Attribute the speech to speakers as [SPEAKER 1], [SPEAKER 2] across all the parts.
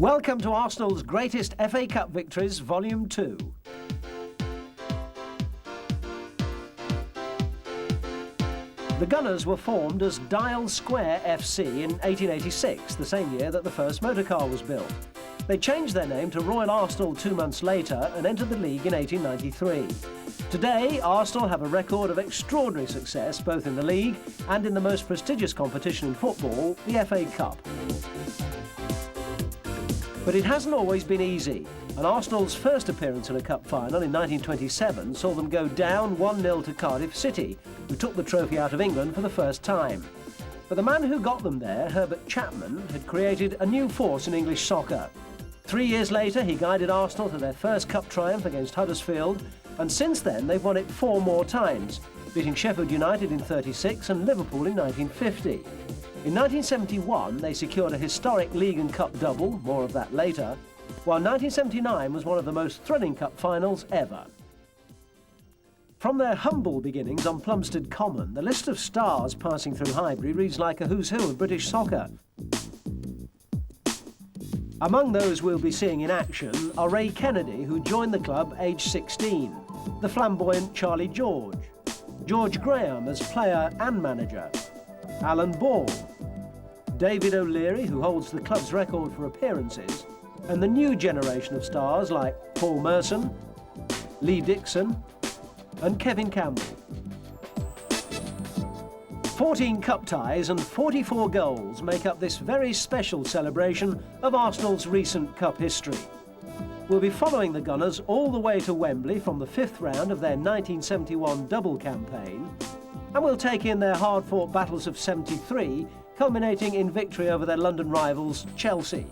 [SPEAKER 1] Welcome to Arsenal's greatest FA Cup victories, Volume 2. The Gunners were formed as Dial Square FC in 1886, the same year that the first motor car was built. They changed their name to Royal Arsenal 2 months later and entered the league in 1893. Today, Arsenal have a record of extraordinary success both in the league and in the most prestigious competition in football, the FA Cup. But it hasn't always been easy, and Arsenal's first appearance in a cup final in 1927 saw them go down 1-0 to Cardiff City, who took the trophy out of England for the first time. But the man who got them there, Herbert Chapman, had created a new force in English soccer. 3 years later, he guided Arsenal to their first cup triumph against Huddersfield, and since then they've won it 4 more times, beating Sheffield United in '36 and Liverpool in 1950. In 1971, they secured a historic League and Cup double, more of that later, while 1979 was one of the most thrilling cup finals ever. From their humble beginnings on Plumstead Common, the list of stars passing through Highbury reads like a who's who of British soccer. Among those we'll be seeing in action are Ray Kennedy, who joined the club aged 16, the flamboyant Charlie George, George Graham as player and manager, Alan Ball, David O'Leary, who holds the club's record for appearances, and the new generation of stars like Paul Merson, Lee Dixon, and Kevin Campbell. 14 cup ties and 44 goals make up this very special celebration of Arsenal's recent cup history. We'll be following the Gunners all the way to Wembley from the 5th round of their 1971 double campaign, and we'll take in their hard-fought battles of '73, culminating in victory over their London rivals, Chelsea.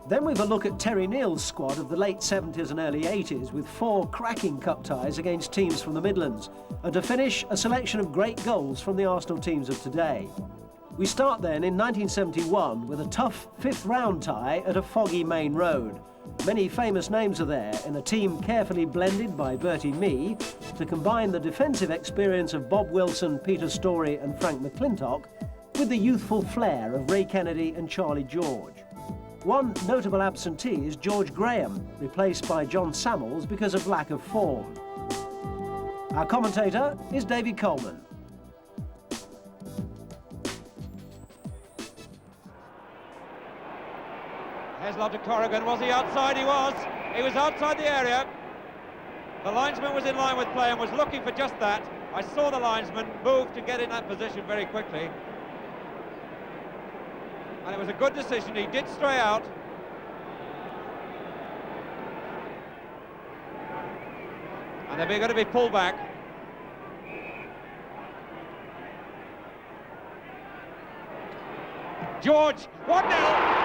[SPEAKER 1] Then we've a look at Terry Neill's squad of the late 70s and early 80s with 4 cracking cup ties against teams from the Midlands, and to finish, a selection of great goals from the Arsenal teams of today. We start then in 1971 with a tough 5th round tie at a foggy main road. Many famous names are there in a team carefully blended by Bertie Mee to combine the defensive experience of Bob Wilson, Peter Storey and Frank McClintock with the youthful flair of Ray Kennedy and Charlie George. One notable absentee is George Graham, replaced by John Samuels because of lack of form. Our commentator is David Coleman.
[SPEAKER 2] Heslop to Corrigan. Was he outside? He was. He was outside the area. The linesman was in line with play and was looking for just that. I saw the linesman move to get in that position very quickly. And it was a good decision. He did stray out. And they're going to be pulled back. George, 1-0.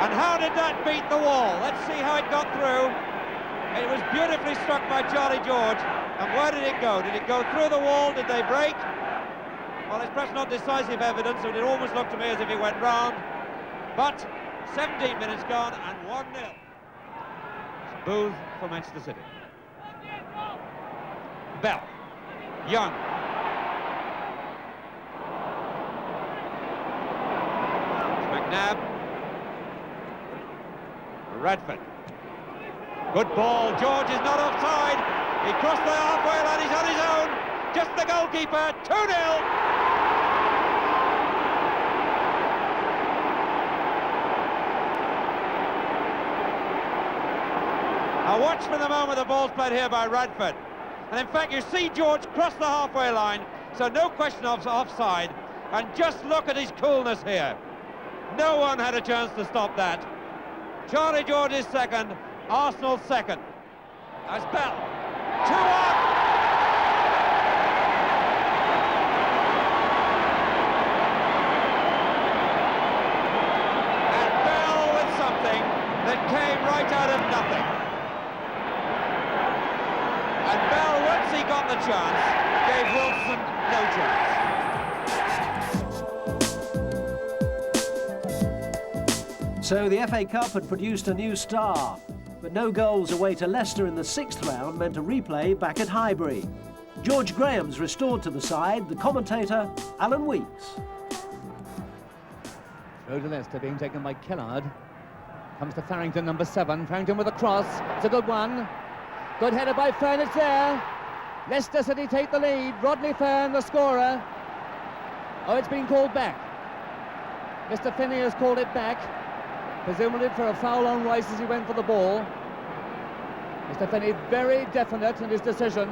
[SPEAKER 2] And how did that beat the wall? Let's see how it got through. It was beautifully struck by Charlie George. And where did it go? Did it go through the wall? Did they break? Well, it's perhaps not decisive evidence, but it almost looked to me as if it went round. But 17 minutes gone and 1-0. Booth for Manchester City. Bell. Young. McNabb. Radford. Good ball. George is not offside. He crossed the halfway line. He's on his own. Just the goalkeeper. 2-0. Now watch for the moment the ball's played here by Radford. And in fact, you see George cross the halfway line, so no question of offside. And just look at his coolness here. No one had a chance to stop that. Charlie George is second, Arsenal second. As Bell, 2-1. And Bell with something that came right out of nothing. And Bell, once he got the chance, gave Wilson no chance.
[SPEAKER 1] So the FA Cup had produced a new star. But no goals away to Leicester in the 6th round meant a replay back at Highbury. George Graham's restored to the side, the commentator, Alan Weeks.
[SPEAKER 3] Throw to Leicester, being taken by Kellard. Comes to Farrington, number 7. Farrington with a cross. It's a good one. Good header by Fern, it's there. Leicester City take the lead. Rodney Fern, the scorer. Oh, it's been called back. Mr. Finney has called it back, presumably for a foul on Rice as he went for the ball. Mr. Finney very definite in his decision.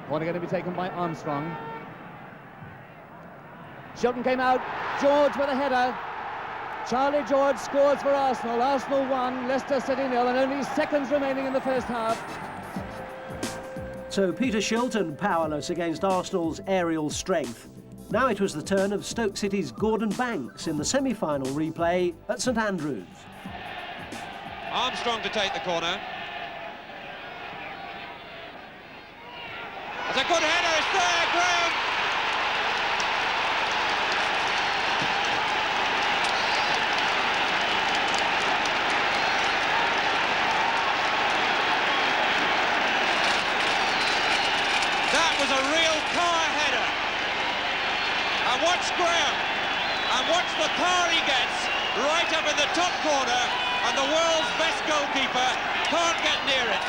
[SPEAKER 3] Corner going to be taken by Armstrong. Shilton came out. George with a header. Charlie George scores for Arsenal. Arsenal 1, Leicester City 0, and only seconds remaining in the first half.
[SPEAKER 1] So Peter Shilton powerless against Arsenal's aerial strength. Now it was the turn of Stoke City's Gordon Banks in the semi-final replay at St Andrews.
[SPEAKER 2] Armstrong to take the corner. It's a good header, it's there, Graham! That was a real car header. And watch Graham, and watch the car he gets right up in the top corner, and the world's best goalkeeper can't get near it.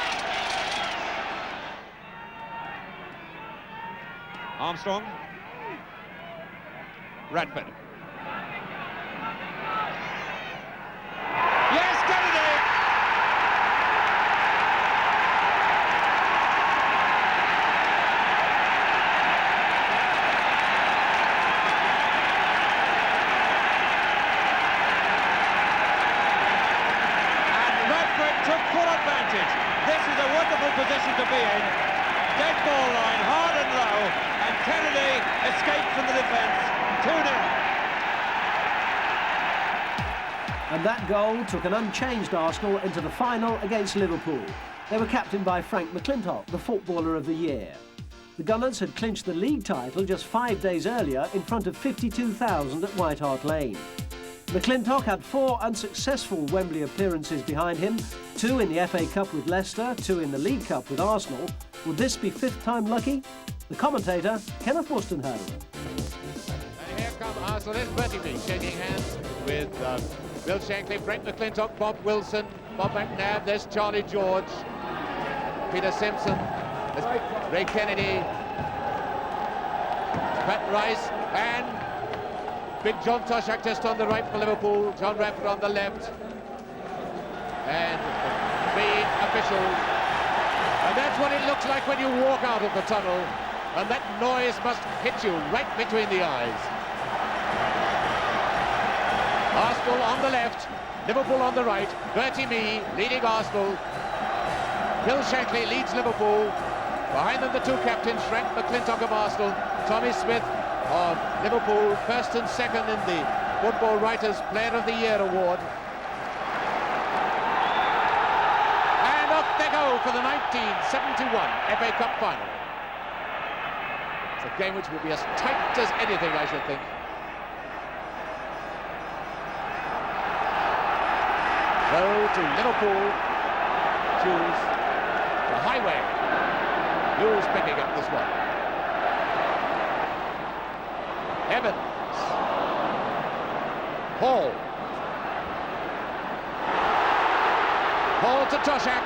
[SPEAKER 2] Armstrong. Radford. Yes, Kennedy! And Radford took full advantage. This is a wonderful position to be in. Dead ball line, hard and low, and Kennedy escaped from the defence. 2-0.
[SPEAKER 1] And that goal took an unchanged Arsenal into the final against Liverpool. They were captained by Frank McClintock, the Footballer of the Year. The Gunners had clinched the league title just 5 days earlier in front of 52,000 at White Hart Lane. McClintock had 4 unsuccessful Wembley appearances behind him, 2 in the FA Cup with Leicester, 2 in the League Cup with Arsenal. Would this be 5th time lucky? The commentator, Kenneth Wostenholm.
[SPEAKER 4] And here come Arsenal. There's Bertie shaking hands with Bill Shankly, Frank McClintock, Bob Wilson, Bob McNabb. There's Charlie George, Peter Simpson, there's Ray Kennedy, Pat Rice, and big John Toshak just on the right for Liverpool, John Radford on the left, and the main officials. And that's what it looks like when you walk out of the tunnel, and that noise must hit you right between the eyes. Arsenal on the left, Liverpool on the right, Bertie Mee leading Arsenal, Bill Shankly leads Liverpool, behind them the 2 captains, Frank McClintock of Arsenal, Tommy Smith of Liverpool, 1st and 2nd in the Football Writers' Player of the Year award. And off they go for the 1971 FA Cup final. It's a game which will be as tight as anything, I should think. So to Liverpool, choose the highway. Hughes picking up this one. Evans. Hall. Hall to Toshak.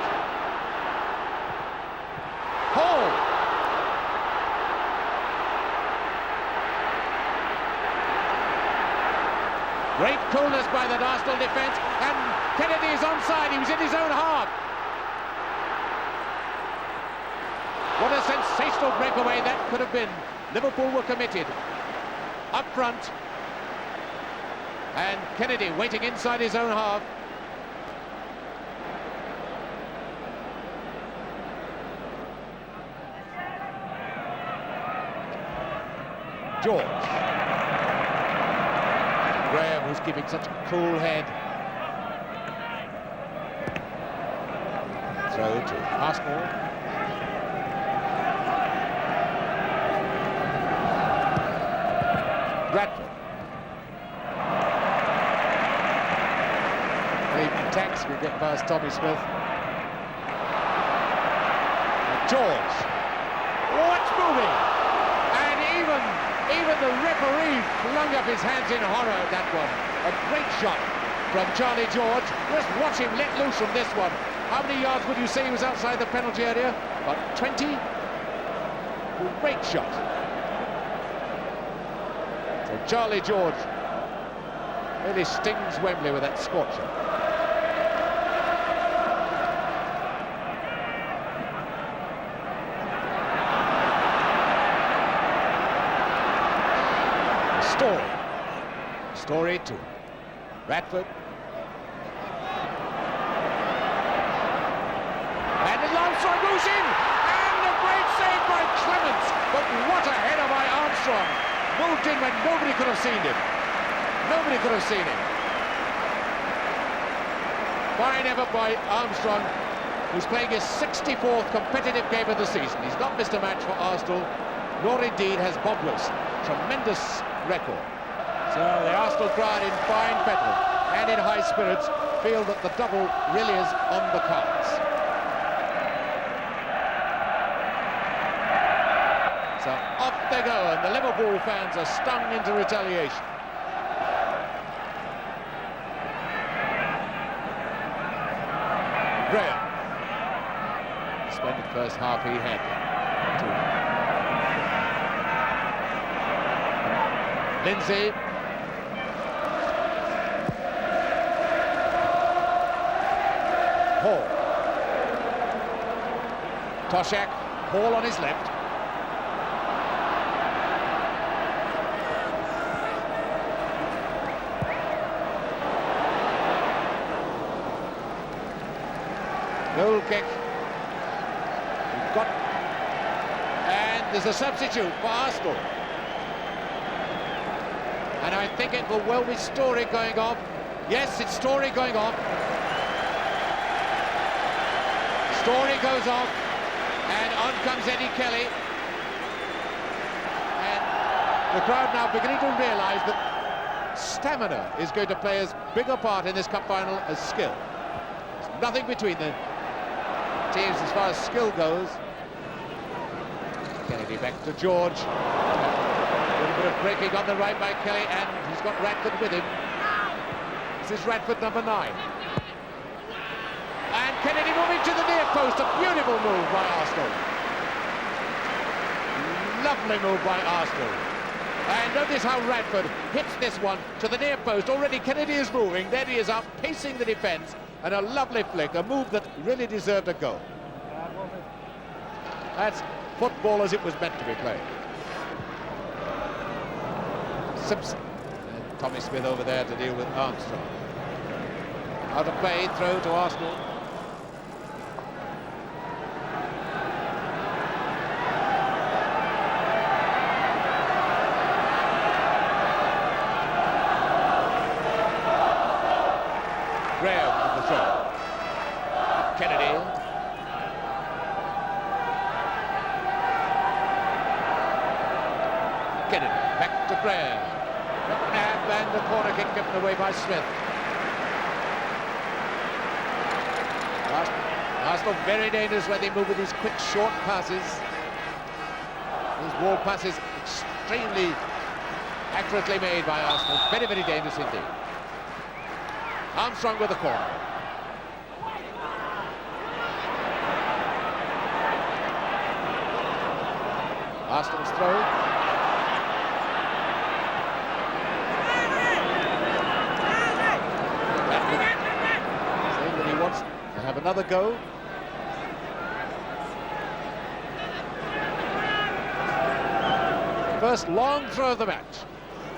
[SPEAKER 4] Hall. Great coolness by that Arsenal defence, and Kennedy is onside. He was in his own half. What a sensational breakaway that could have been. Liverpool were committed. Up front. And Kennedy waiting inside his own half. George. Graham, who's keeping such a cool head. Throw to Arsenal. Radford. attacks will get past Tommy Smith. And George. What's moving? And even the referee flung up his hands in horror at that one. A great shot from Charlie George. Just watch him let loose from this one. How many yards would you say he was outside the penalty area? About 20. Great shot. So Charlie George really stings Wembley with that scorcher. Story to Radford. And Armstrong goes in, and a great save by Clements. But what a header by Armstrong. Moved in when nobody could have seen him. Nobody could have seen him. Fine effort by Armstrong, who's playing his 64th competitive game of the season. He's not missed a match for Arsenal, nor indeed has Bob Wilson. Tremendous record. So the Arsenal crowd in fine fettle and in high spirits feel that the double really is on the cards. So off they go, and the Liverpool fans are stung into retaliation. Graham. Splendid first half he had. Lindsay. Hall. Toshak, Hall on his left. Goal kick. We've got, and there's a substitute for Arsenal. And I think it will well be Story going off. Yes, it's Story going off. Story goes off, and on comes Eddie Kelly. And the crowd now beginning to realise that stamina is going to play as big a part in this cup final as skill. There's nothing between the teams as far as skill goes. Kennedy back to George. A little bit of breaking on the right by Kelly, and he's got Radford with him. This is Radford, number 9. And Kennedy moving to the near post. A beautiful move by Arsenal. Lovely move by Arsenal. And notice how Radford hits this one to the near post. Already Kennedy is moving. There he is up, pacing the defence. And a lovely flick, a move that really deserved a goal. That's football as it was meant to be played. Simpson. And Tommy Smith over there to deal with Armstrong. Out of play, throw to Arsenal. Graham with the throw. Kennedy. Kennedy back to Graham. And the corner kick given away by Smith. Arsenal very dangerous when they move with these quick short passes. These wall passes extremely accurately made by Arsenal. Very, very dangerous indeed. Armstrong with the corner. Arsenal's throw. Saying that he wants to have another go. First long throw of the match.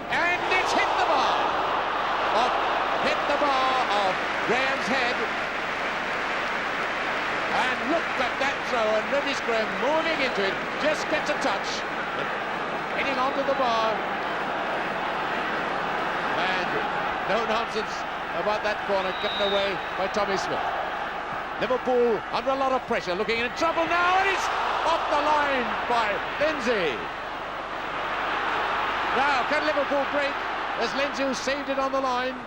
[SPEAKER 4] And it's hit the bar. Hit the bar of Graham's head. And look at that throw, and Dennis Graham moving into it, just gets a touch, hitting onto the bar. And no nonsense about that corner, given away by Tommy Smith. Liverpool under a lot of pressure, looking in trouble now, and it's off the line by Lindsay. Now, can Liverpool break? There's Lindsay who saved it on the line.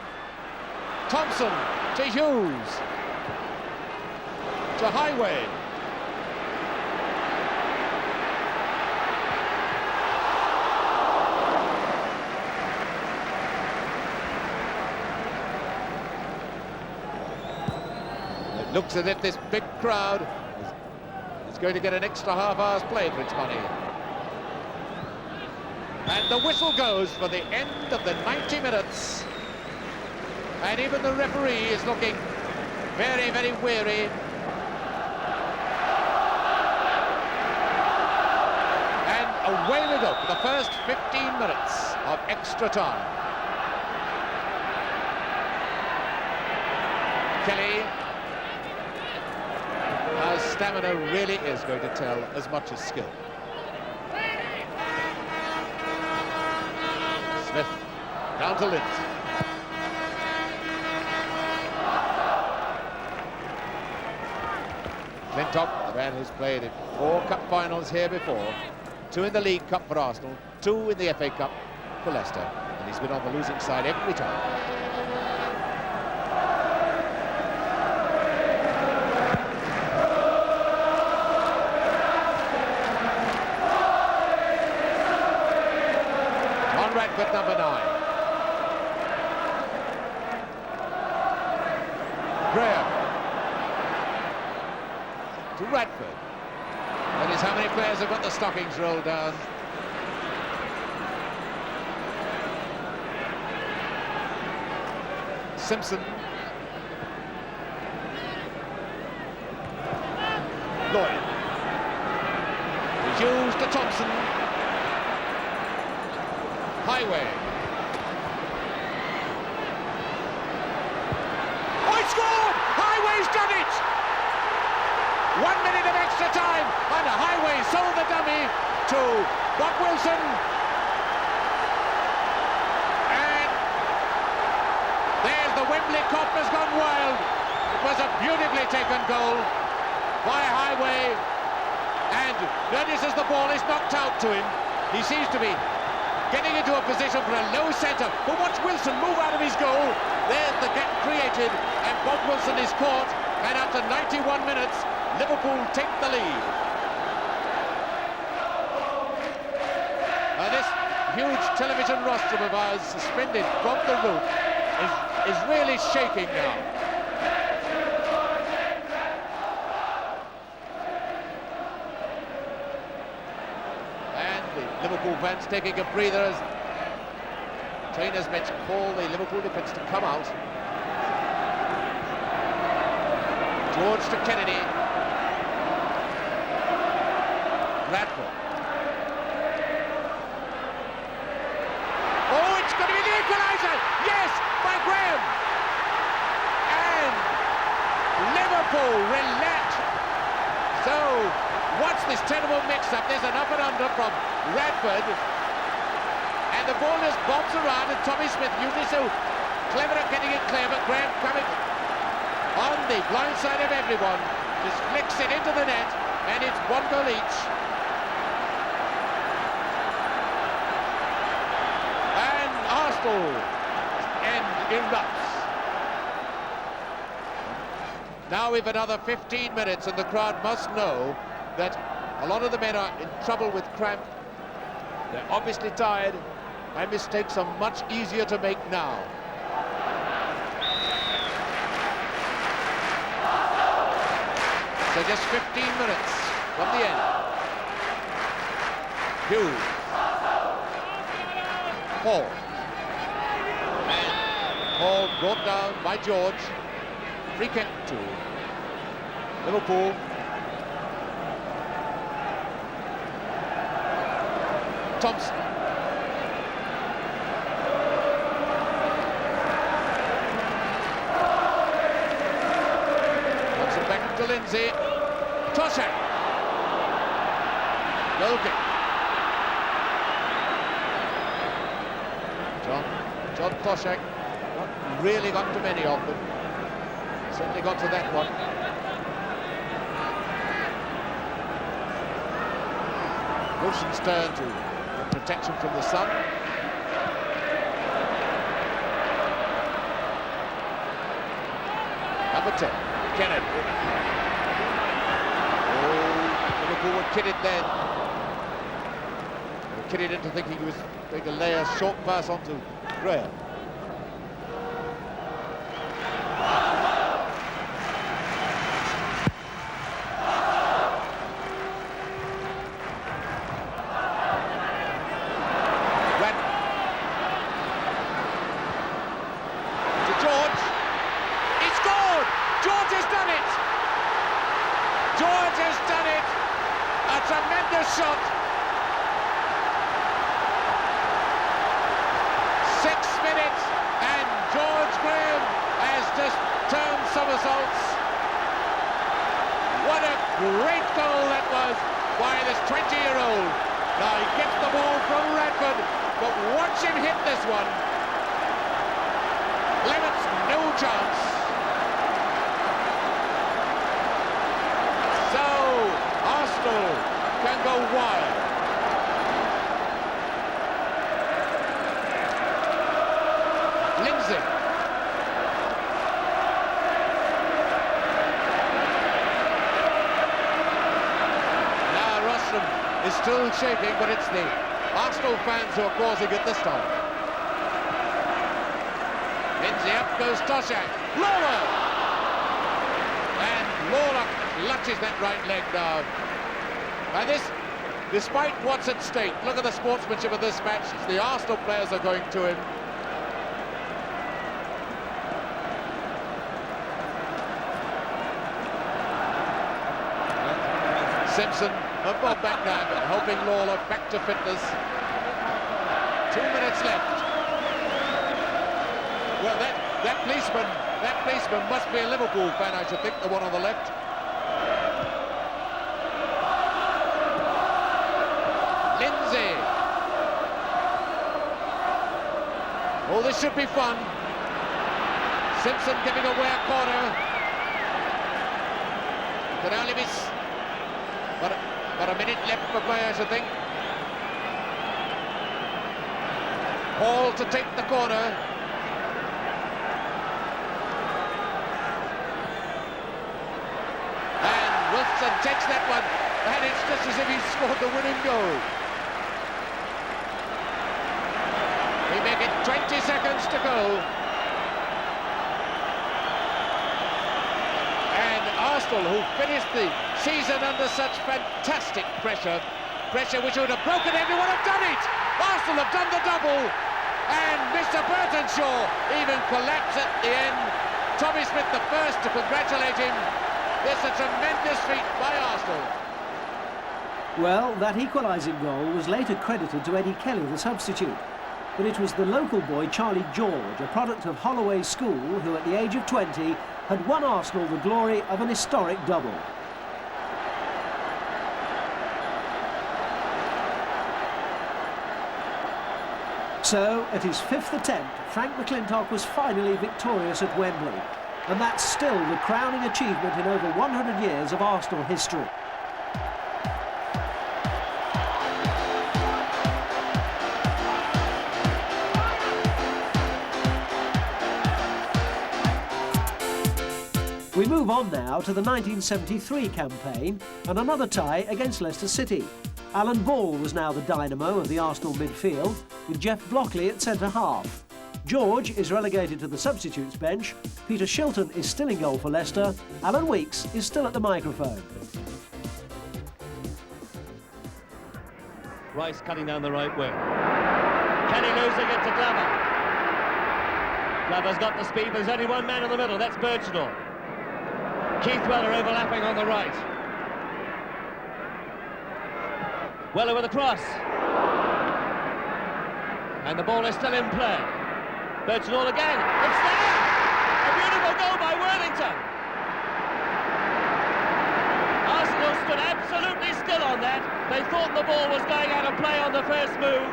[SPEAKER 4] Thompson to Hughes, to Highway. It looks as if this big crowd is going to get an extra half hour's play for its money. And the whistle goes for the end of the 90 minutes. And even the referee is looking very, very weary. And away we go for the first 15 minutes of extra time. Kelly. Now stamina really is going to tell as much as skill. Smith down to Lindsay. Clintock, the man who's played in 4 cup finals here before, 2 in the League Cup for Arsenal, 2 in the FA Cup for Leicester, and he's been on the losing side every time. On Radford, number 9. Graham. To Radford. That is how many players have got the stockings rolled down. Simpson. Lloyd. Hughes to Thompson. Highway. Oh, he scored! Highway's done it! 1 minute of extra time, and Highway sold the dummy to Bob Wilson. And there's the Wembley Cop has gone wild. It was a beautifully taken goal by Highway. And notice as the ball is knocked out to him, he seems to be getting into a position for a low centre. But watch Wilson move out of his goal. There's the gap created, and Bob Wilson is caught. And after 91 minutes, Liverpool take the lead. This huge television rostrum of ours, suspended from the roof, is really shaking now. And the Liverpool fans taking a breather as trainers bench call the Liverpool defence to come out. George to Kennedy. Radford. Oh, it's going to be the equaliser! Yes, by Graham! And Liverpool relent. So, watch this terrible mix-up. There's an up and under from Radford. And the ball just bobs around, and Tommy Smith, usually so clever at getting it clear, but Graham coming on the blind side of everyone, just flicks it into the net, and it's 1 goal each. And erupts. Now we've another 15 minutes, and the crowd must know that a lot of the men are in trouble with cramp. They're obviously tired, and mistakes are much easier to make now. So just 15 minutes from the end. Hughes. Paul. Ball brought down by George. Free kick to Liverpool. Thompson. Thompson back to Lindsay. Toshak. Goal kick. John Toshak. Not really got to many of them. Certainly got to that one. Wilson's turn to protection from the sun. number 10, Kennedy. Oh, Liverpool were kidded then. They were kidded into thinking he was going to lay a short pass onto Graham.
[SPEAKER 5] George has done it. A tremendous shot. 6 minutes and George Graham has just turned somersaults. What a great goal that was by this 20-year-old. Now he gets the ball from Radford, but watch him hit this one. Limits no chance. So Arsenal can go wild. Lindsay. Now Rostrom is still shaking, but it's the Arsenal fans who are causing it this time. Lindsay, up goes Toshak. Lawler! And Lawler clutches that right leg down. And this, despite what's at stake, look at the sportsmanship of this match. The Arsenal players are going to him. Simpson and Bob Backhand helping Lawler back to fitness. 2 minutes left. Well, that policeman must be a Liverpool fan, I should think, the one on the left. Lindsay. Oh, this should be fun. Simpson giving away a corner. Could only be but a minute left for play, I should think. Hall to take the corner. And Wilson takes that one, and it's just as if he scored the winning goal. We make it 20 seconds to go. And Arsenal, who finished the season under such fantastic pressure which would have broken everyone, have done it! Arsenal have done the double, and Mr. Burtonshaw even collapsed at the end. Tommy Smith the first to congratulate him. This is a tremendous feat by Arsenal.
[SPEAKER 1] Well, that equalising goal was later credited to Eddie Kelly, the substitute. But it was the local boy, Charlie George, a product of Holloway School, who at the age of 20 had won Arsenal the glory of an historic double. So, at his 5th attempt, Frank McClintock was finally victorious at Wembley. And that's still the crowning achievement in over 100 years of Arsenal history. We move on now to the 1973 campaign and another tie against Leicester City. Alan Ball was now the dynamo of the Arsenal midfield, with Jeff Blockley at centre-half. George is relegated to the substitutes bench, Peter Shilton is still in goal for Leicester, Alan Weeks is still at the microphone.
[SPEAKER 3] Rice cutting down the right wing. Kenny losing it to Glover. Glover's got the speed, but there's only one man in the middle, that's Birchnell. Keith Weller overlapping on the right. Weller with a cross. And the ball is still in play. Birchnell again. It's there! A beautiful goal by Worthington. Arsenal stood absolutely still on that. They thought the ball was going out of play on the first move.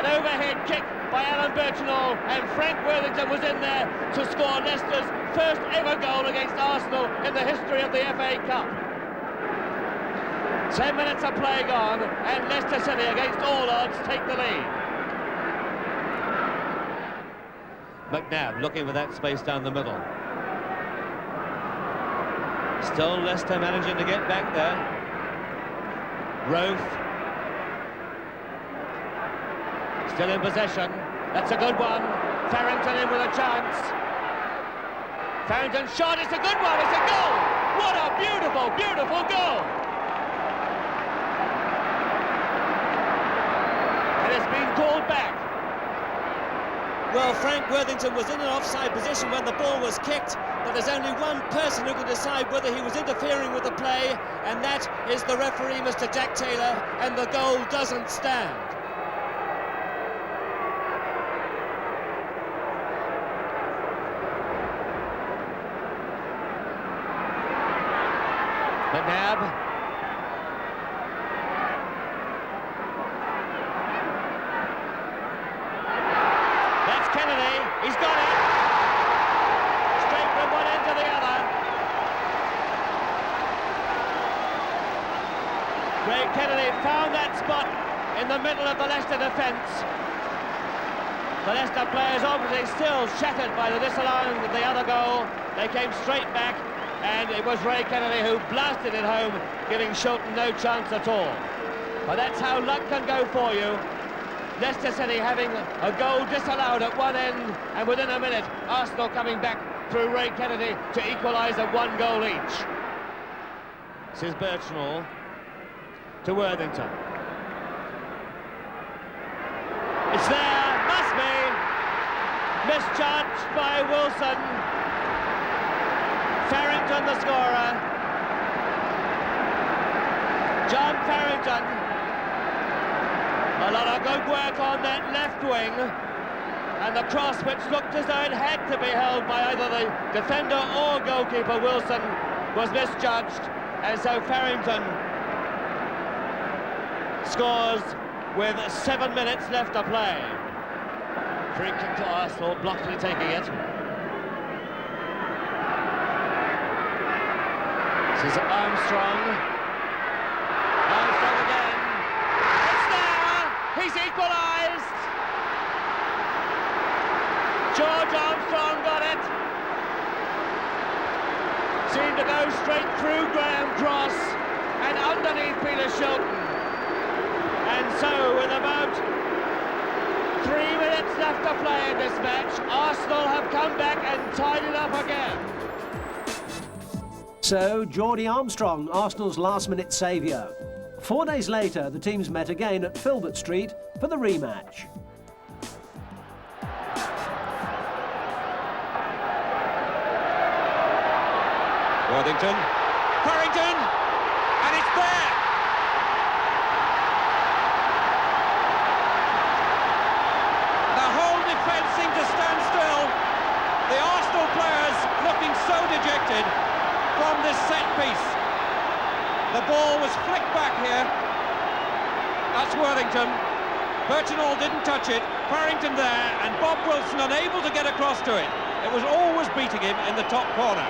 [SPEAKER 3] An overhead kick by Alan Birchnell, and Frank Worthington was in there to score Leicester's first ever goal against Arsenal in the history of the FA Cup. 10 minutes of play gone, and Leicester City, against all odds, take the lead. McNabb looking for that space down the middle. Still Leicester managing to get back there. Roth. Still in possession. That's a good one. Farrington in with a chance. Farrington's shot, it's a good one, it's a goal! What a beautiful, beautiful goal! And it's been called back.
[SPEAKER 6] Well, Frank Worthington was in an offside position when the ball was kicked, but there's only one person who can decide whether he was interfering with the play, and that is the referee, Mr. Jack Taylor, and the goal doesn't stand.
[SPEAKER 3] McNabb. That's Kennedy. He's got it. Straight from one end to the other. Ray Kennedy found that spot in the middle of the Leicester defence. The Leicester players obviously still shattered by the disallowing of the other goal. They came straight back. And it was Ray Kennedy who blasted it home, giving Shilton no chance at all. But that's how luck can go for you. Leicester City having a goal disallowed at one end, and within a minute, Arsenal coming back through Ray Kennedy to equalise at 1 goal each. This is Birchnall to Worthington. It's there, must be. Misjudged by Wilson. Farrington the scorer. John Farrington. A lot of good work on that left wing. And the cross, which looked as though it had to be held by either the defender or goalkeeper Wilson, was misjudged. And so Farrington scores with 7 minutes left to play. Free kick to Arsenal, Blockley taking it. This is Armstrong. Armstrong again. It's there! He's equalised! George Armstrong got it. Seemed to go straight through Graham Cross and underneath Peter Shilton. And so, with about 3 minutes left to play in this match, Arsenal have come back and tied it up again.
[SPEAKER 1] So, Geordie Armstrong, Arsenal's last-minute saviour. 4 days later, the teams met again at Filbert Street for the rematch.
[SPEAKER 2] Worthington, Farrington, and it's there! The whole defence seemed to stand still. The Arsenal players looking so dejected from this set piece. The ball was flicked back here. That's Worthington. Birchnall didn't touch it. Farrington there, and Bob Wilson unable to get across to it. It was always beating him in the top corner.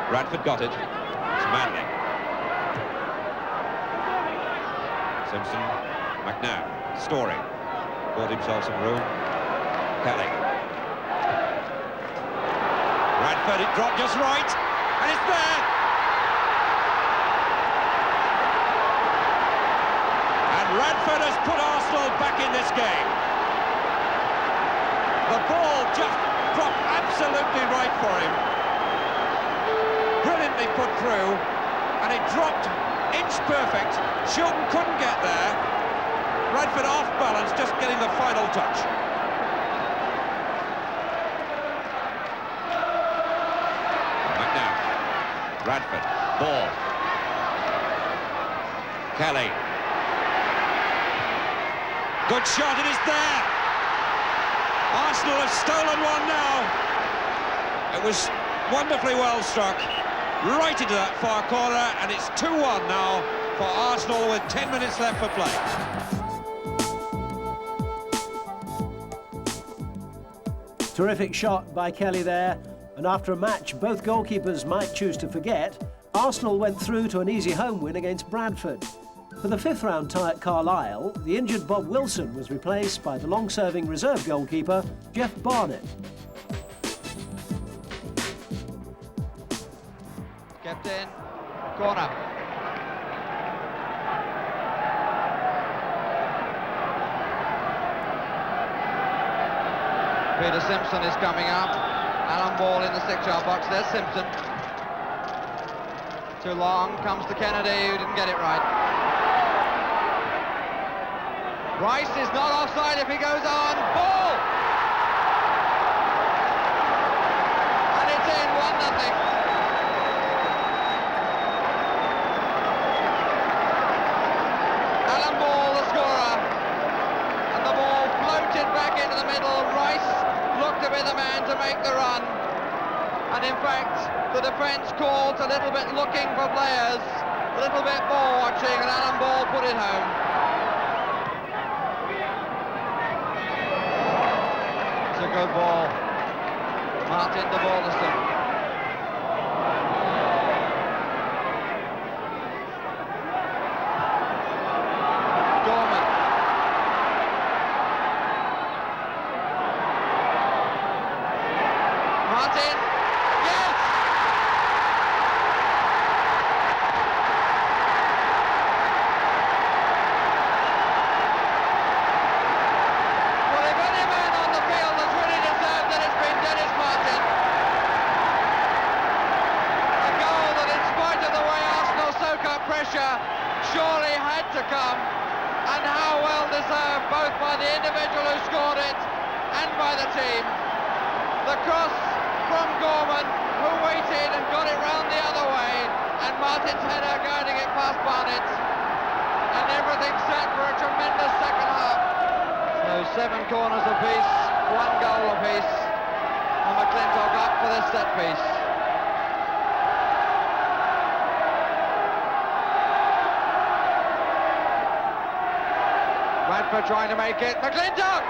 [SPEAKER 2] Bradford got it. It's Manning. Simpson, McNabb, Story. Bought himself some room. Kelly. Bradford, it dropped just right, and it's there! And Radford has put Arsenal back in this game. The ball just dropped absolutely right for him. Brilliantly put through, and it dropped inch perfect. Shilton couldn't get there. Radford off balance, just getting the final touch. Bradford, ball. Kelly. Good shot, it is there. Arsenal have stolen one now. It was wonderfully well struck, right into that far corner, and it's 2-1 now for Arsenal with 10 minutes left for play.
[SPEAKER 1] Terrific shot by Kelly there. And after a match both goalkeepers might choose to forget, Arsenal went through to an easy home win against Bradford. For the 5th round tie at Carlisle, the injured Bob Wilson was replaced by the long-serving reserve goalkeeper, Jeff Barnett.
[SPEAKER 2] in. Corner. Peter Simpson is coming up. Alan Ball in the 6-yard box. There's Simpson. Too long. Comes to Kennedy, who didn't get it right. Rice is not offside if he goes on. Ball! And it's in, 1-0. Alan Ball, the scorer. And the ball floated back into the middle. Rice looked to be the man to make the run. And in fact, the defence called a little bit looking for players, a little bit ball watching, and Alan Ball put it home. It's a good ball. Martin de Balderson. Martin, yes! Well, if any man on the field has really deserved it, it's been Dennis Martin. A goal that, in spite of the way Arsenal soak up pressure, surely had to come, and how well deserved, both by the individual who scored it and by the team. The cross from Gorman, who waited and got it round the other way, and Martin's header guiding it past Barnett, and everything set for a tremendous second half. So 7 corners apiece, 1 goal apiece, and McClintock up for this set piece. Radford trying to make it, McClintock!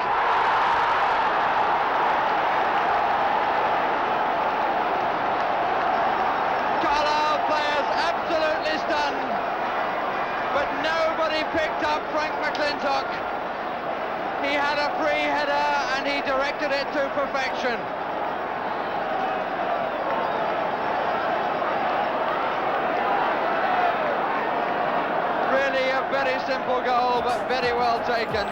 [SPEAKER 2] Absolutely stunned, but nobody picked up Frank McClintock. He had a free header and he directed it to perfection. Really a very simple goal, but very well taken.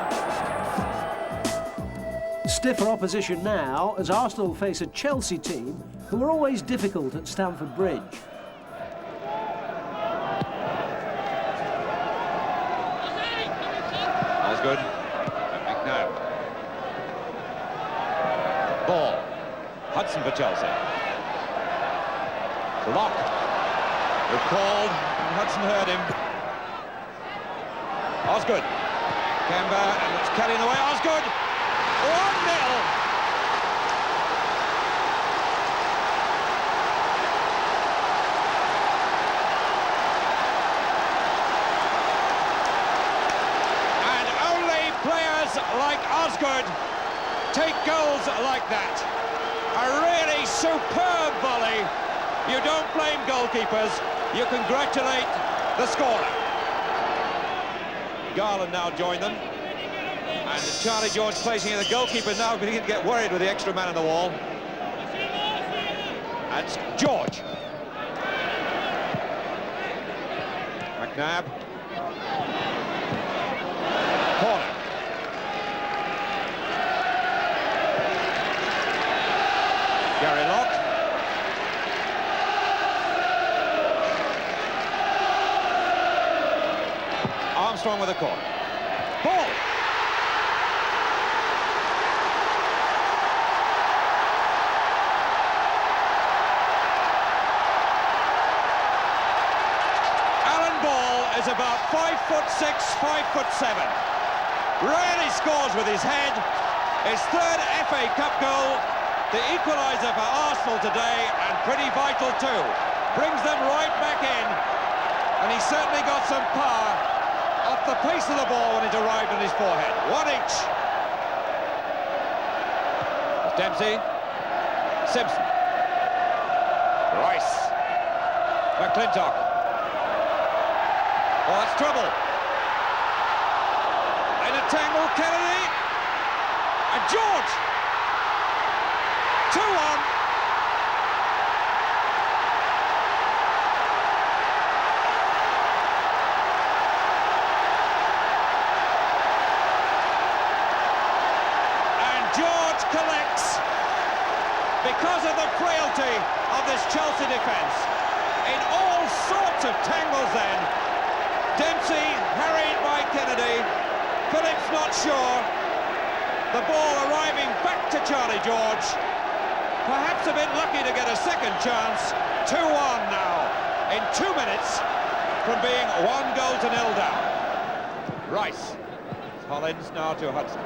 [SPEAKER 1] Stiffer opposition now as Arsenal face a Chelsea team who are always difficult at Stamford Bridge.
[SPEAKER 5] Good. McNabb. Ball. Hudson for Chelsea. Lock. Recalled, and Hudson heard him. Osgood. Kemba, and it's Kelly in the way. Osgood! 1-0! Like Osgood take goals like that. A really superb volley. You don't blame goalkeepers, you congratulate the scorer. Garland now joined them, and Charlie George placing in the goalkeeper now beginning to get worried with the extra man on the wall. That's George. McNabb. Corner. Gary Locke. Armstrong with a corner. Ball. Alan Ball is about 5'6", 5'7". Really scores with his head. His 3rd FA Cup goal. The equaliser for Arsenal today, and pretty vital too. Brings them right back in, and he certainly got some power off the pace of the ball when it arrived on his forehead. 1 each. Dempsey. Simpson. Rice. McClintock. Oh, that's trouble. In a tangle, Kennedy. And George. 2-1.
[SPEAKER 2] because of the frailty of this Chelsea defence. In all sorts of tangles then. Dempsey harried by Kennedy. Phillips not sure. The ball arriving back to Charlie George. Perhaps a bit lucky to get a second chance. 2-1 now in 2 minutes from being 1-0 down. Rice. Hollins now to Hudson.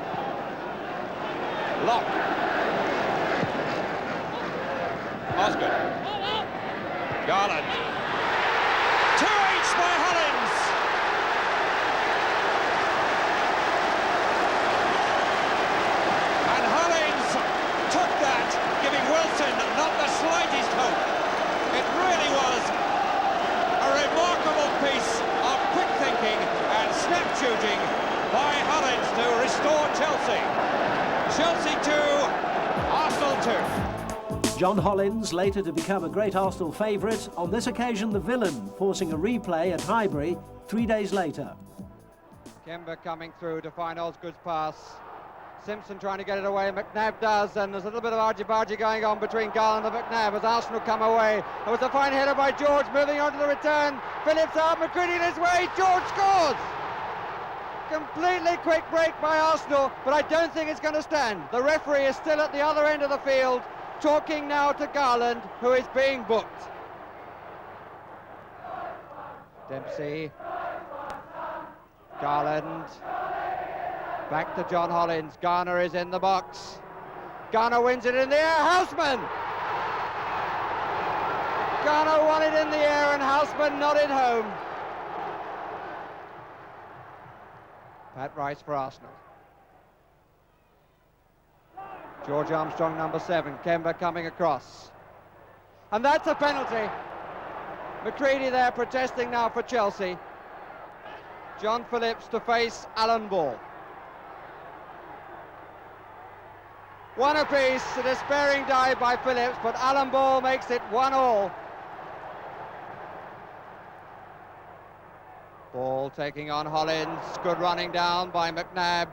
[SPEAKER 2] Locke. Osgood. Garland. 2-each by Hollins. And Hollins took that, giving Wilson not the slightest hope. It really was a remarkable piece of quick thinking and snap shooting by Hollins to restore Chelsea. Chelsea 2, Arsenal 2.
[SPEAKER 1] John Hollins, later to become a great Arsenal favourite, on this occasion the villain, forcing a replay at Highbury 3 days later.
[SPEAKER 7] Kemba coming through to find Osgood's pass. Simpson trying to get it away, McNabb does, and there's a little bit of argy-bargy going on between Garland and McNabb as Arsenal come away. There was a fine header by George, moving on to the return. Phillips out, McCready in his way, George scores! Completely quick break by Arsenal, but I don't think it's going to stand. The referee is still at the other end of the field, talking now to Garland, who is being booked. Dempsey. Garland. Back to John Hollins. Garner is in the box. Garner wins it in the air. Houseman! Garner won it in the air and Houseman not in home. Pat Rice for Arsenal. George Armstrong, number 7. Kemba coming across. And that's a penalty. McCready there protesting now for Chelsea. John Phillips to face Alan Ball. One apiece, a despairing dive by Phillips, but Alan Ball makes it 1-1. Ball taking on Hollins, good running down by McNabb.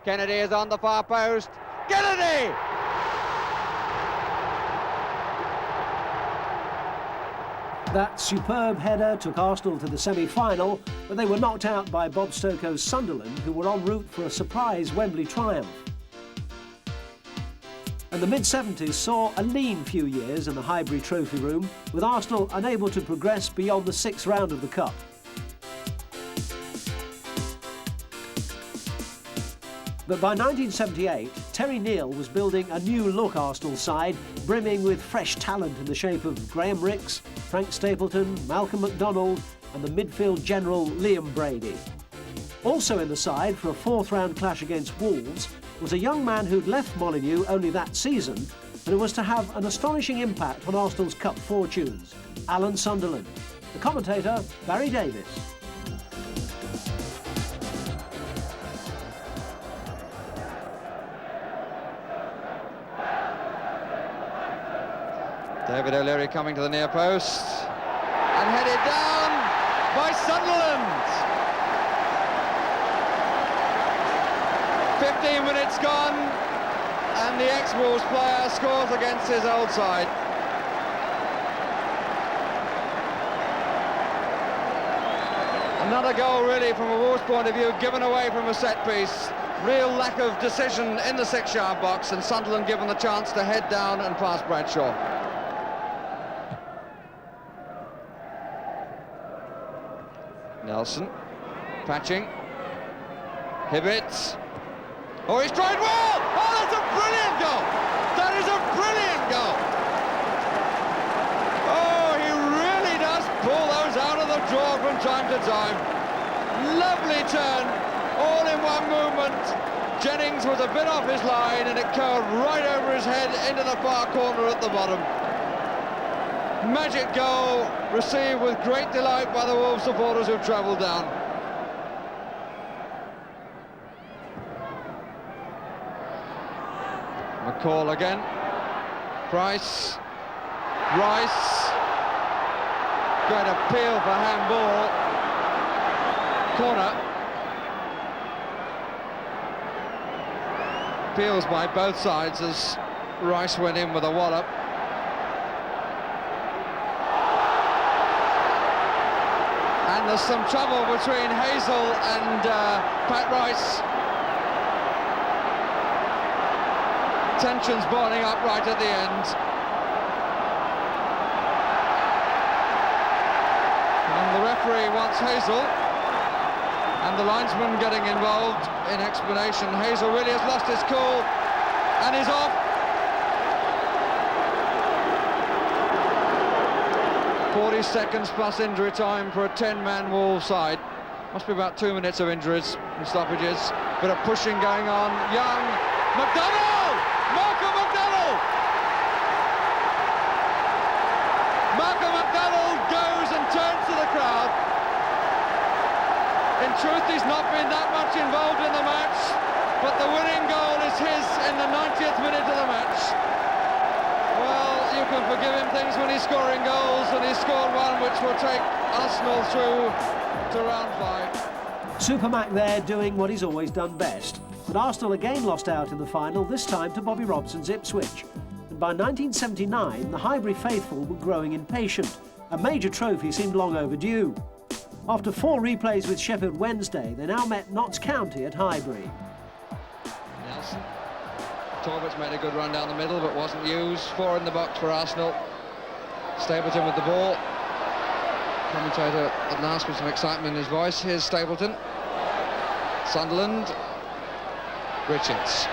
[SPEAKER 7] Kennedy is on the far post. Kennedy!
[SPEAKER 1] That superb header took Arsenal to the semi-final, but they were knocked out by Bob Stokoe's Sunderland, who were en route for a surprise Wembley triumph. And the mid-70s saw a lean few years in the Highbury Trophy Room, with Arsenal unable to progress beyond the 6th round of the Cup. But by 1978, Terry Neill was building a new-look Arsenal side, brimming with fresh talent in the shape of Graham Rix, Frank Stapleton, Malcolm MacDonald and the midfield general Liam Brady. Also in the side for a 4th-round clash against Wolves was a young man who'd left Molineux only that season and who was to have an astonishing impact on Arsenal's Cup fortunes, Alan Sunderland. The commentator, Barry Davis.
[SPEAKER 7] David O'Leary coming to the near post and headed down by Sunderland. 15 minutes gone and the ex-Wolves player scores against his old side. Another goal really from a Wolves point of view, given away from a set piece. Real lack of decision in the 6-yard box and Sunderland given the chance to head down and pass Bradshaw. Nelson, patching, Hibbett. Oh, he's tried well! Oh, that's a brilliant goal! That is a brilliant goal! Oh, he really does pull those out of the draw from time to time. Lovely turn, all in one movement. Jennings was a bit off his line and it curved right over his head into the far corner at the bottom. Magic goal, received with great delight by the Wolves supporters who've travelled down. McCall again. Price. Rice. Great appeal for handball. Corner. Appeals by both sides as Rice went in with a wallop. And there's some trouble between Hazel and Pat Rice. Tensions boiling up right at the end. And the referee wants Hazel. And the linesman getting involved in explanation. Hazel really has lost his cool and is off. 40 seconds plus injury time for a 10-man Wolves side. Must be about 2 minutes of injuries and stoppages. Bit of pushing going on. Young, McDonnell! Malcolm McDonnell! Malcolm McDonnell goes and turns to the crowd. In truth, he's not been that much involved in the match, but the winning goal is his in the 90th minute of the match. Well, you can forgive him things when he's scoring goals, and he scored one which will take Arsenal through to round 5.
[SPEAKER 1] Super Mac there doing what he's always done best. But Arsenal again lost out in the final, this time to Bobby Robson's Ipswich. And by 1979, the Highbury faithful were growing impatient. A major trophy seemed long overdue. After 4 replays with Sheffield Wednesday, they now met Notts County at Highbury.
[SPEAKER 7] Nelson. Torbert's made a good run down the middle, but wasn't used. 4 in the box for Arsenal. Stapleton with the ball. Commentator at last with some excitement in his voice. Here's Stapleton. Sunderland. Richards.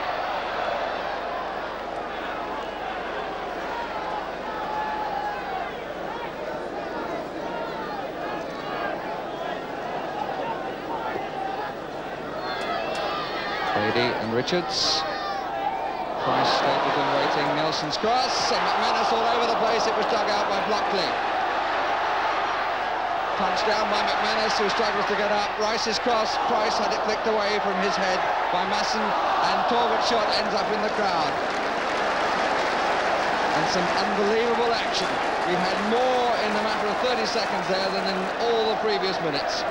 [SPEAKER 7] Brady and Richards. Price, Stapleton waiting, Nelson's cross, and McManus all over the place. It was dug out by Blockley. Punched down by McManus, who struggles to get up. Rice's cross, Price had it flicked away from his head by Masson, and Torbert's shot ends up in the crowd. And some unbelievable action. We had more in a matter of 30 seconds there than in all the previous minutes.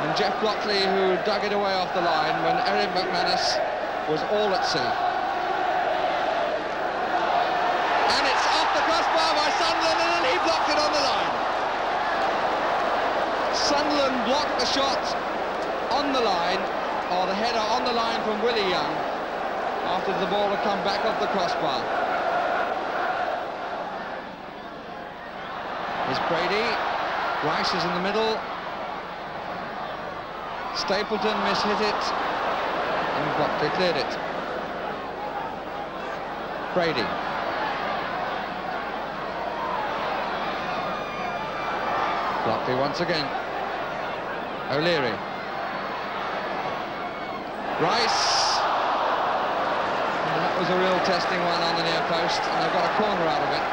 [SPEAKER 7] And Jeff Blockley, who dug it away off the line when Eric McManus was all at sea. And it's off the crossbar by Sunderland, and then he blocked it on the line. Sunderland blocked the shot on the line, or the header on the line from Willie Young, after the ball had come back off the crossbar. Here's Brady. Rice is in the middle. Stapleton mishit it, and Blockley cleared it. Brady. Blockley once again. O'Leary. Rice. And that was a real testing one on the near post, and they've got a corner out of it.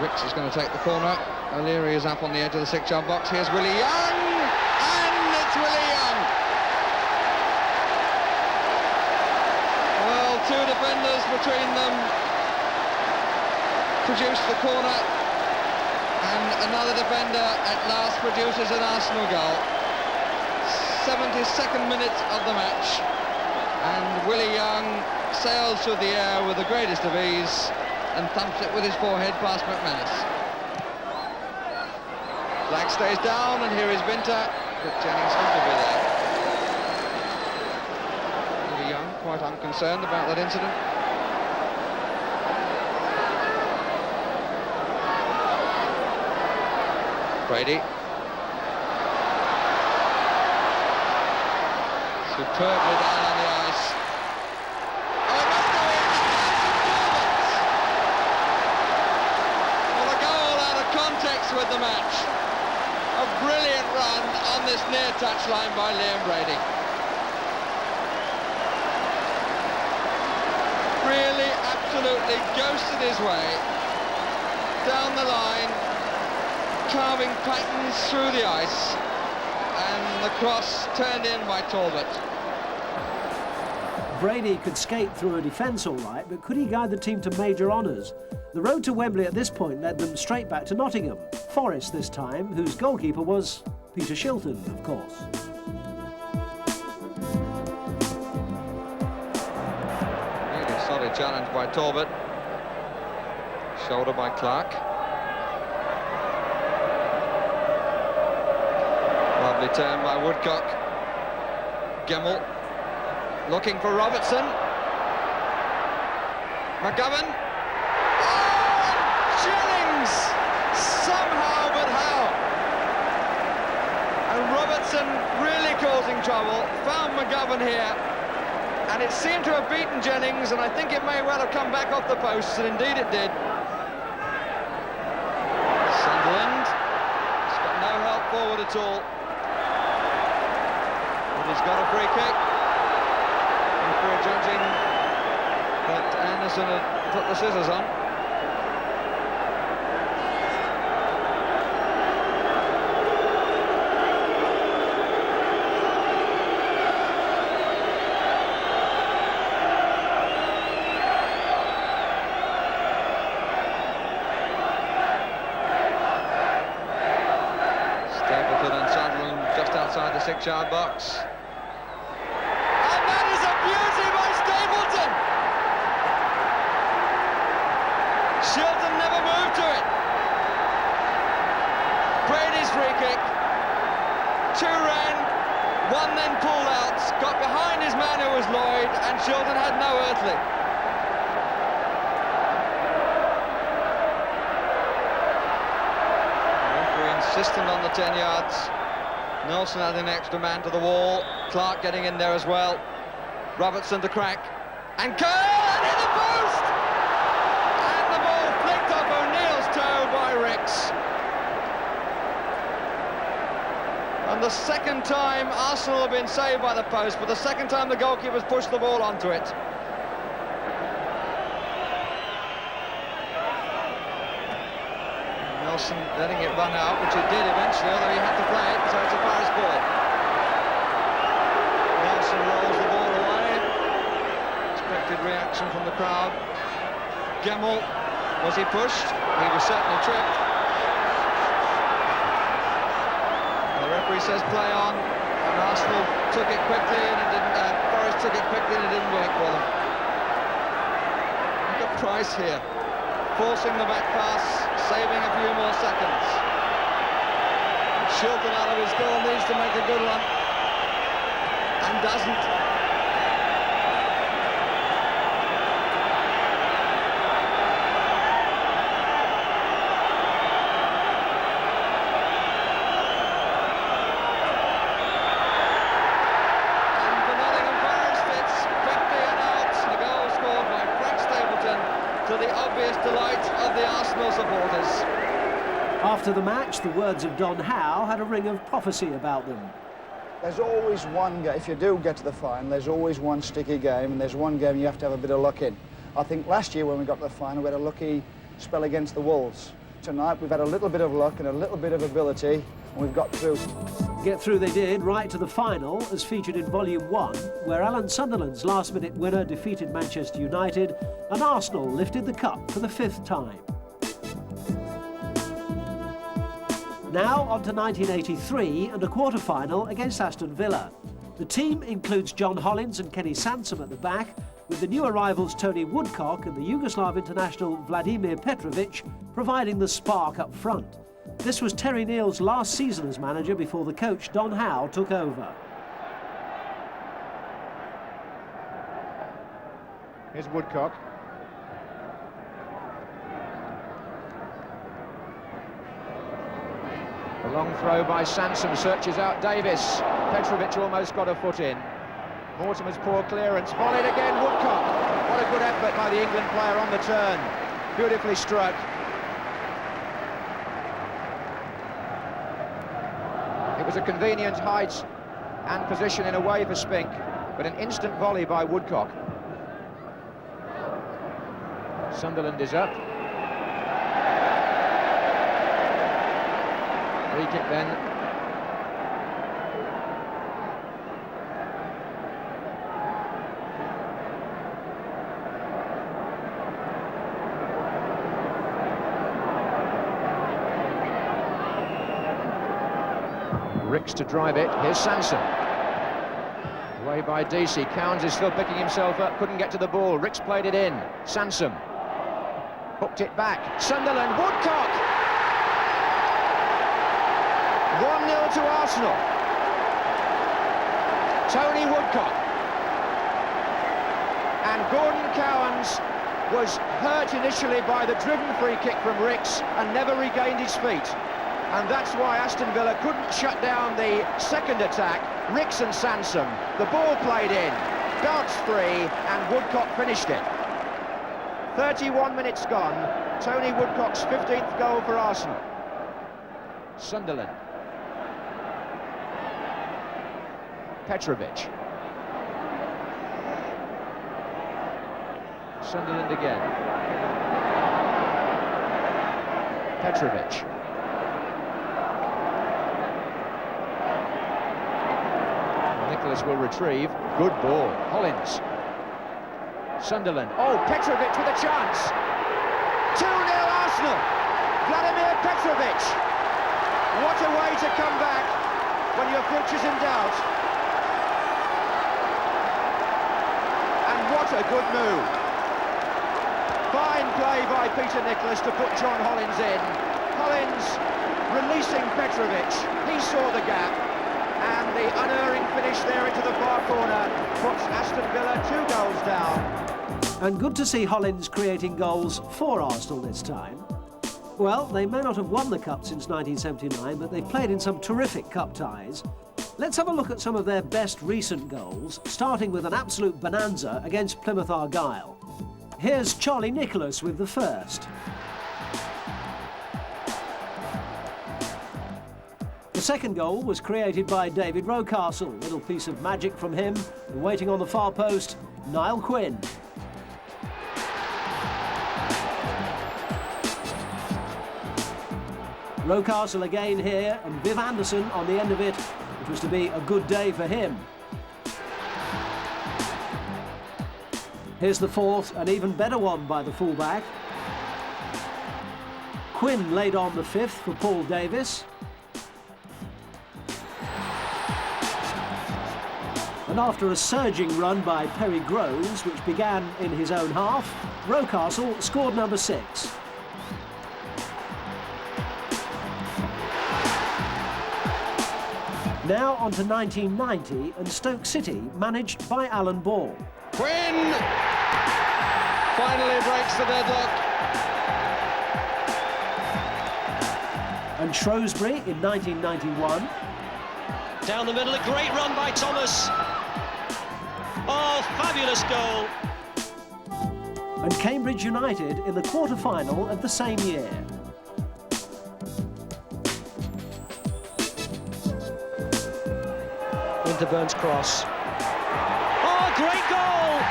[SPEAKER 7] Wicks is going to take the corner. O'Leary is up on the edge of the 6-yard box. Here's Willie Young, and it's Willie Young. Well, 2 defenders between them produced the corner, and another defender at last produces an Arsenal goal. 72nd minute of the match, and Willie Young sails through the air with the greatest of ease and thumps it with his forehead past McManus. Flag stays down, and here is Vinter, but Jennings has to be there. Willie Young quite unconcerned about that incident. Brady. Superbly down on the ice. Oh, it must go in! Well, a goal out of context with the match. A brilliant run on this near touchline by Liam Brady. Really, absolutely ghosted his way down the line, carving patterns through the ice, and the cross turned in by Talbot.
[SPEAKER 1] Brady could skate through a defence all right, but could he guide the team to major honours? The road to Wembley at this point led them straight back to Nottingham. Forest this time, whose goalkeeper was Peter Shilton, of course.
[SPEAKER 8] challenge by Talbot. Shoulder by Clark. Lovely turn by Woodcock. Gemmell looking for Robertson. McGovern. Oh, Jennings! Somehow, but how? And Robertson really causing trouble. Found McGovern here. And it seemed to have beaten Jennings, and I think it may well have come back off the posts, and indeed it did. Sunderland. He's got no help forward at all. And he's got a free kick. If we're judging that Anderson had put the scissors on. Stapleton and Sunderland just outside the 6-yard box. And that is a beauty by Stapleton! Shilton never moved to it. Brady's free kick. 2 ran, 1 then pulled out, got behind his man who was Lloyd, and Shilton had no earthly. Insistent on the 10 yards. Nelson adding an extra man to the wall. Clark getting in there as well. Robertson to crack. And Curl in the post! And the ball flicked off O'Neill's toe by Ricks. And the second time Arsenal have been saved by the post, but the second time the goalkeepers pushed the ball onto it. Nelson letting it run out, which it did eventually, although he had to play it, so it's a Paris ball. Nelson rolls the ball away. Expected reaction from the crowd. Gemmell, was he pushed? He was certainly tripped. The referee says play on, and Arsenal took it quickly, and it didn't. Forest took it quickly, and it didn't work for them. Look at Price here, forcing the back pass, saving a few more seconds. Shilton out of his goal needs to make a good one, and doesn't. And for Nottingham Forest, it's 50 and out. The goal scored by Frank Stapleton, to the obvious delight of the Arsenal supporters.
[SPEAKER 1] After the match, the words of Don Howe had a ring of prophecy about them.
[SPEAKER 9] There's always one game, if you do get to the final, there's always one sticky game, and there's one game you have to have a bit of luck in. I think last year when we got to the final, we had a lucky spell against the Wolves. Tonight, we've had a little bit of luck and a little bit of ability, and we've got through.
[SPEAKER 1] Get through they did, right to the final, as featured in Volume 1, where Alan Sunderland's last-minute winner defeated Manchester United, and Arsenal lifted the cup for the 5th time. Now on to 1983 and a quarter-final against Aston Villa. The team includes John Hollins and Kenny Sansom at the back, with the new arrivals Tony Woodcock and the Yugoslav international Vladimir Petrovic providing the spark up front. This was Terry Neill's last season as manager before the coach Don Howe took over.
[SPEAKER 4] Here's Woodcock. A long throw by Sansom, searches out Davis. Petrovic almost got a foot in. Mortimer's poor clearance, volleyed again, Woodcock. What a good effort by the England player on the turn. Beautifully struck. It was a convenient height and position in a way for Spink, but an instant volley by Woodcock. Sunderland is up. Free kick then. Ricks to drive it. Here's Sansom. Away by DC. Cowans is still picking himself up, couldn't get to the ball. Ricks played it in. Sansom hooked it back. Sunderland, Woodcock! 1-0 to Arsenal. Tony Woodcock. And Gordon Cowans was hurt initially by the driven free kick from Ricks and never regained his feet. And that's why Aston Villa couldn't shut down the second attack. Ricks and Sansom, the ball played in, darts free, and Woodcock finished it. 31 minutes gone, Tony Woodcock's 15th goal for Arsenal. Sunderland. Petrovic. Sunderland again. Petrovic. Nicholas will retrieve. Good ball. Hollins. Sunderland. Oh, Petrovic with a chance. 2-0 Arsenal. Vladimir Petrovic. What a way to come back when your future's in doubt. And what a good move. Fine play by Peter Nicholas to put John Hollins in. Hollins releasing Petrovic. He saw the gap. And the unerring finish there into the far corner puts Aston Villa 2 goals down.
[SPEAKER 1] And good to see Hollins creating goals for Arsenal this time. Well, they may not have won the Cup since 1979, but they've played in some terrific Cup ties. Let's have a look at some of their best recent goals, starting with an absolute bonanza against Plymouth Argyle. Here's Charlie Nicholas with the first. The second goal was created by David Rocastle. Little piece of magic from him. And waiting on the far post, Neill Quinn. Rocastle again here, and Viv Anderson on the end of it. It was to be a good day for him. Here's the fourth, an even better one by the fullback. Quinn laid on the fifth for Paul Davis. And after a surging run by Perry Groves, which began in his own half, Rocastle scored number 6. Now on to 1990 and Stoke City, managed by Alan Ball.
[SPEAKER 8] Quinn finally breaks the deadlock.
[SPEAKER 1] And Shrewsbury in 1991.
[SPEAKER 6] Down the middle, a great run by Thomas. Oh, fabulous goal.
[SPEAKER 1] And Cambridge United in the quarter-final of the same year.
[SPEAKER 6] Winterburn's cross. Oh, great goal!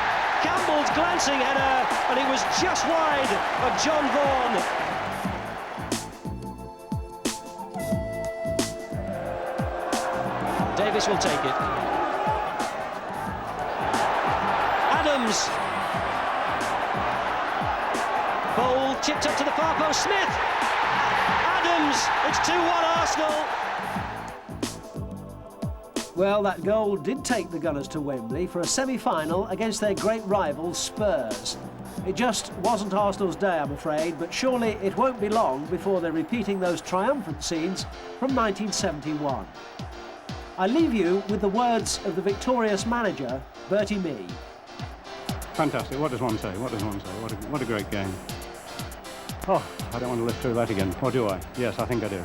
[SPEAKER 6] Campbell's glancing header, and it was just wide of John Vaughan. Davis will take it. Adams. Bowl chipped up to the far post. Smith. Adams. It's 2-1 Arsenal.
[SPEAKER 1] Well, that goal did take the Gunners to Wembley for a semi-final against their great rivals Spurs. It just wasn't Arsenal's day, I'm afraid, but surely it won't be long before they're repeating those triumphant scenes from 1971. I leave you with the words of the victorious manager, Bertie Mee.
[SPEAKER 10] Fantastic. What does one say? What does one say? What a great game. Oh, I don't want to live through that again. Or do I? Yes, I think I do.